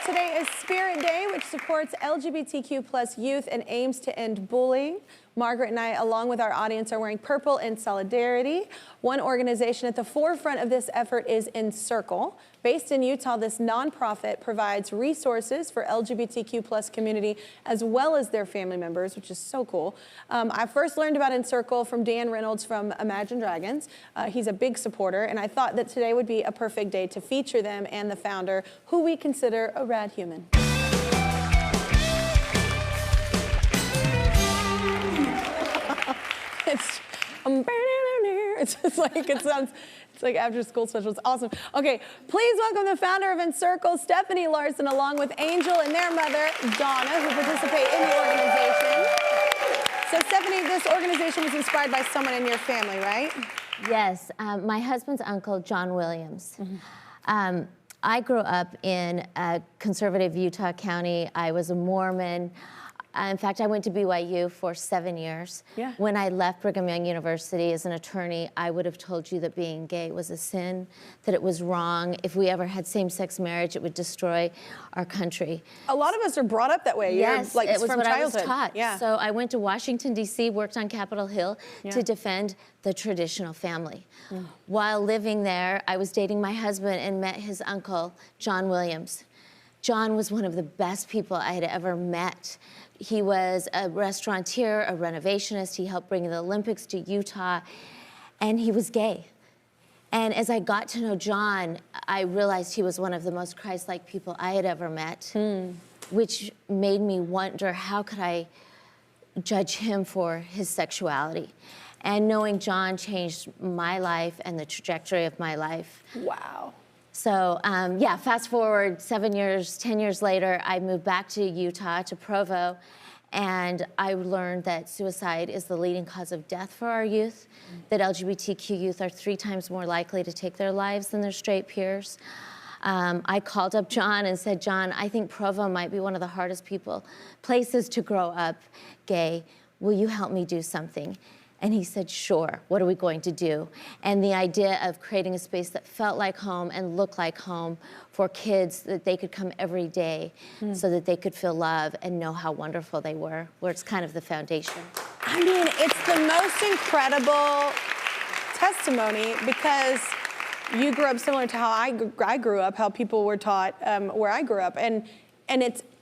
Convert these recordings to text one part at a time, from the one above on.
Today is Spirit Day, which supports LGBTQ plus youth and aims to end bullying. Margaret and I, along with our audience, are wearing purple in solidarity. One organization at the forefront of this effort is Encircle. Based in Utah, this nonprofit provides resources for LGBTQ plus community as well as their family members, which is so cool. I first learned about Encircle from Dan Reynolds from Imagine Dragons. He's a big supporter, and I thought that today would be a perfect day to feature them and the founder, who we consider a rad human. It's just like, it sounds, it's like after school special. It's awesome. Okay, please welcome the founder of Encircle, Stephanie Larson, along with Angel and their mother, Donna, who participate in the organization. So Stephanie, this organization was inspired by someone in your family, right? Yes, my husband's uncle, John Williams. I grew up in a conservative Utah County. I was a Mormon. In fact, I went to BYU for 7 years. Yeah. When I left Brigham Young University as an attorney, I would have told you that being gay was a sin, that it was wrong. If we ever had same-sex marriage, it would destroy our country. A lot of us are brought up that way. Yes, like, it was from what childhood. I was taught. Yeah. So I went to Washington, D.C., worked on Capitol Hill to defend the traditional family. While living there, I was dating my husband and met his uncle, John Williams. John was one of the best people I had ever met. He was a restaurateur, a renovationist. He helped bring the Olympics to Utah, and he was gay. And as I got to know John, I realized he was one of the most Christ-like people I had ever met, which made me wonder, how could I judge him for his sexuality? And knowing John changed my life and the trajectory of my life. Wow. So yeah, fast forward 7 years, 10 years later, I moved back to Utah, to Provo, and I learned that suicide is the leading cause of death for our youth, that LGBTQ youth are 3 times more likely to take their lives than their straight peers. I called up John and said, John, I think Provo might be one of the hardest places to grow up gay. Will you help me do something? And he said, sure, what are we going to do? And the idea of creating a space that felt like home and looked like home for kids, that they could come every day so that they could feel love and know how wonderful they were, where it's kind of the foundation. I mean, it's the most incredible testimony, because you grew up similar to how I grew up, how people were taught where I grew up. And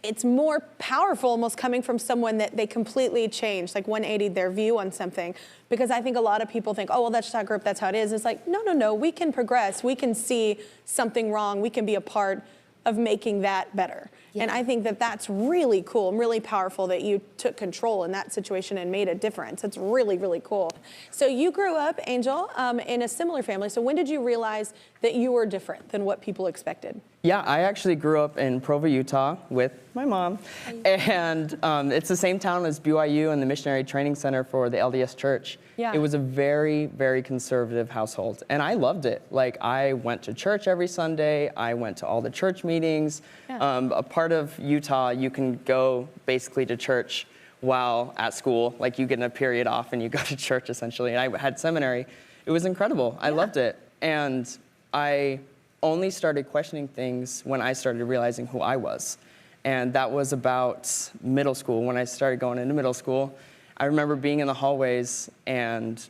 it's more powerful almost coming from someone that they completely changed, like 180 their view on something. Because I think a lot of people think, oh, well, that's just how I grew up, that's how it is. It's like, no, we can progress. We can see something wrong. We can be a part of making that better. Yeah. And I think that that's really cool and really powerful that you took control in that situation and made a difference. It's really, really cool. So you grew up, Angel, in a similar family. So when did you realize that you were different than what people expected? Yeah, I actually grew up in Provo, Utah with my mom. And it's the same town as BYU and the Missionary Training Center for the LDS Church. Yeah. It was a very, very conservative household. And I loved it. Like, I went to church every Sunday. I went to all the church meetings. Yeah. A part of Utah, you can go basically to church while at school. Like, you get a period off and you go to church, essentially. And I had seminary. It was incredible. I loved it. And I only started questioning things when I started realizing who I was. And that was about middle school. When I started going into middle school, I remember being in the hallways and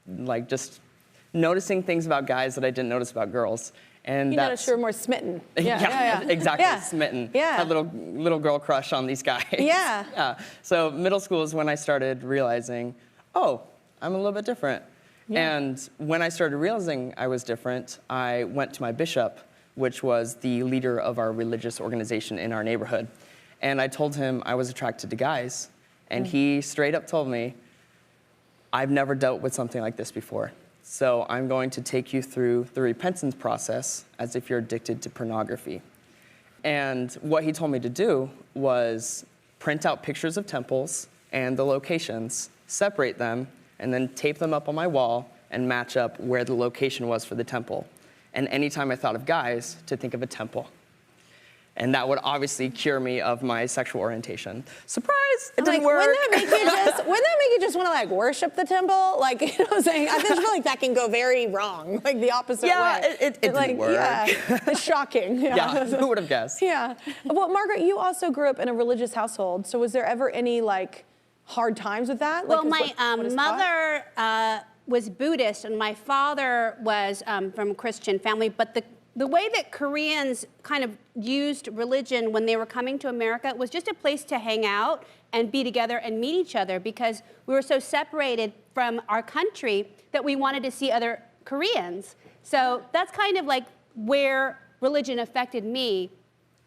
like just noticing things about guys that I didn't notice about girls. And you noticed you were more smitten. Yeah, exactly, yeah. smitten. Yeah. Had little girl crush on these guys. Yeah. Yeah. So middle school is when I started realizing, oh, I'm a little bit different. Yeah. And when I started realizing I was different, I went to my bishop, which was the leader of our religious organization in our neighborhood. And I told him I was attracted to guys. And he straight up told me, I've never dealt with something like this before. So I'm going to take you through the repentance process as if you're addicted to pornography. And what he told me to do was print out pictures of temples and the locations, separate them, and then tape them up on my wall and match up where the location was for the temple. And anytime I thought of guys, to think of a temple. And that would obviously cure me of my sexual orientation. Surprise! It Like, didn't work. wouldn't that make you just want to like worship the temple? Like, you know what I'm saying? I just feel like that can go very wrong, like the opposite Yeah, way. it didn't like, work. Yeah, it's shocking. Yeah, who would have guessed? Yeah. Well, Margaret, you also grew up in a religious household. So was there ever any like hard times with that? Well, Like, my what is taught? mother was Buddhist, and my father was from a Christian family. But the way that Koreans kind of used religion when they were coming to America was just a place to hang out and be together and meet each other, because we were so separated from our country that we wanted to see other Koreans. So that's kind of like where religion affected me.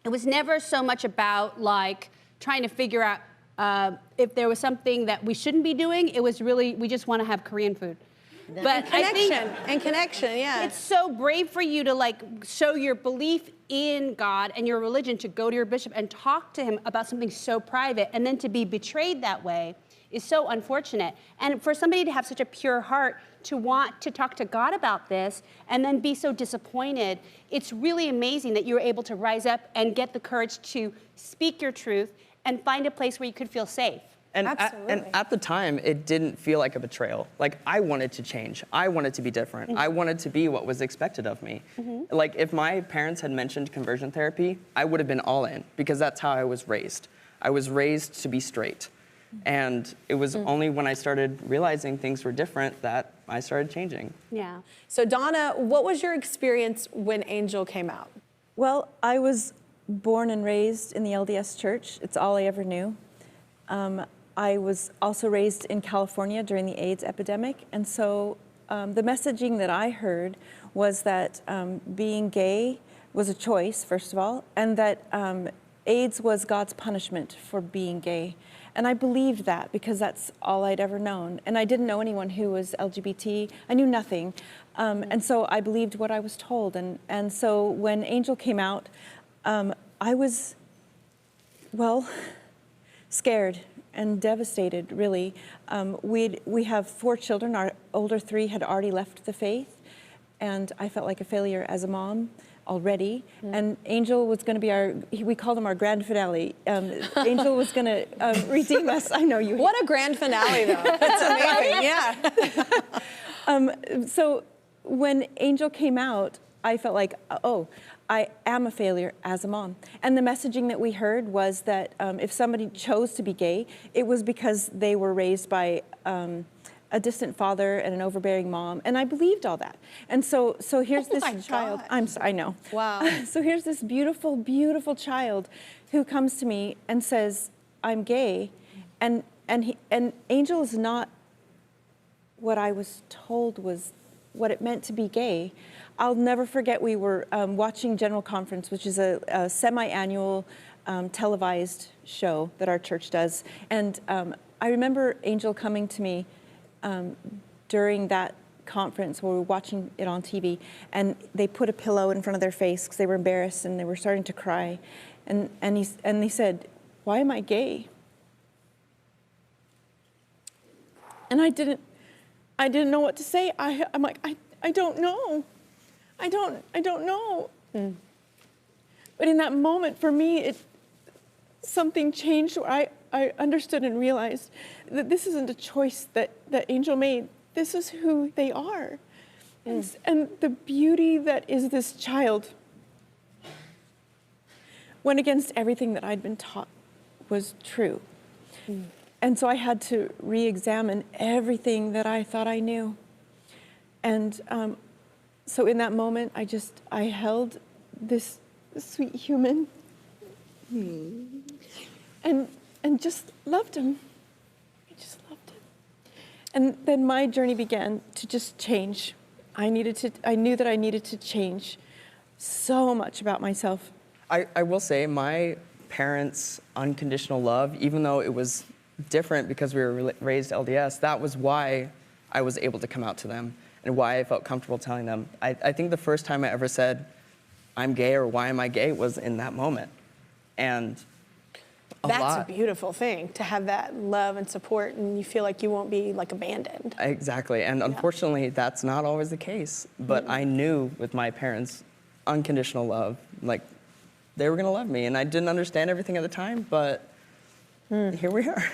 It was never so much about like trying to figure out if there was something that we shouldn't be doing. It was really, we just want to have Korean food. But I think Connection, yeah. it's so brave for you to like show your belief in God and your religion, to go to your bishop and talk to him about something so private, and then to be betrayed that way is so unfortunate. And for somebody to have such a pure heart to want to talk to God about this and then be so disappointed, it's really amazing that you were able to rise up and get the courage to speak your truth and find a place where you could feel safe. And Absolutely. at the time, it didn't feel like a betrayal. Like, I wanted to change. I wanted to be different. I wanted to be what was expected of me. Like, if my parents had mentioned conversion therapy, I would have been all in, because that's how I was raised. I was raised to be straight. And it was only when I started realizing things were different that I started changing. Yeah. So Donna, what was your experience when Angel came out? Well, I was born and raised in the LDS Church. It's all I ever knew. I was also raised in California during the AIDS epidemic, and so the messaging that I heard was that being gay was a choice, first of all, and that AIDS was God's punishment for being gay. And I believed that because that's all I'd ever known. And I didn't know anyone who was LGBT. I knew nothing. And so I believed what I was told. And so when Angel came out, I was, well, scared and devastated, really. We have 4 children. Our older 3 had already left the faith, and I felt like a failure as a mom already. And Angel was going to be we called him our grand finale. Angel was going to redeem us. I know you. What a grand finale, though. That's amazing, yeah. So when Angel came out, I felt like, oh, I am a failure as a mom. And the messaging that we heard was that if somebody chose to be gay, it was because they were raised by a distant father and an overbearing mom. And I believed all that. And so here's this my child. God. I know. Wow. So here's this beautiful, beautiful child who comes to me and says, I'm gay. And Angel is not what I was told was what it meant to be gay. I'll never forget, we were watching General Conference, which is a semi-annual televised show that our church does. And I remember Angel coming to me during that conference where we were watching it on TV, and they put a pillow in front of their face because they were embarrassed and they were starting to cry. And they said, "Why am I gay?" And I didn't know what to say. I'm like, I don't know. I don't know. But in that moment, for me, something changed where I understood and realized that this isn't a choice that Angel made. This is who they are. And the beauty that is this child went against everything that I'd been taught was true. And so I had to re-examine everything that I thought I knew. And so in that moment, I held this sweet human and just loved him. I just loved him. And then my journey began to just change. I knew that I needed to change so much about myself. I will say my parents' unconditional love, even though it was different because we were raised LDS, that was why I was able to come out to them and why I felt comfortable telling them. I think the first time I ever said, I'm gay or why am I gay was in that moment. And That's a beautiful thing, to have that love and support, and you feel like you won't be like abandoned. Exactly, and unfortunately, that's not always the case. But I knew with my parents' unconditional love, like they were gonna love me. And I didn't understand everything at the time, but here we are.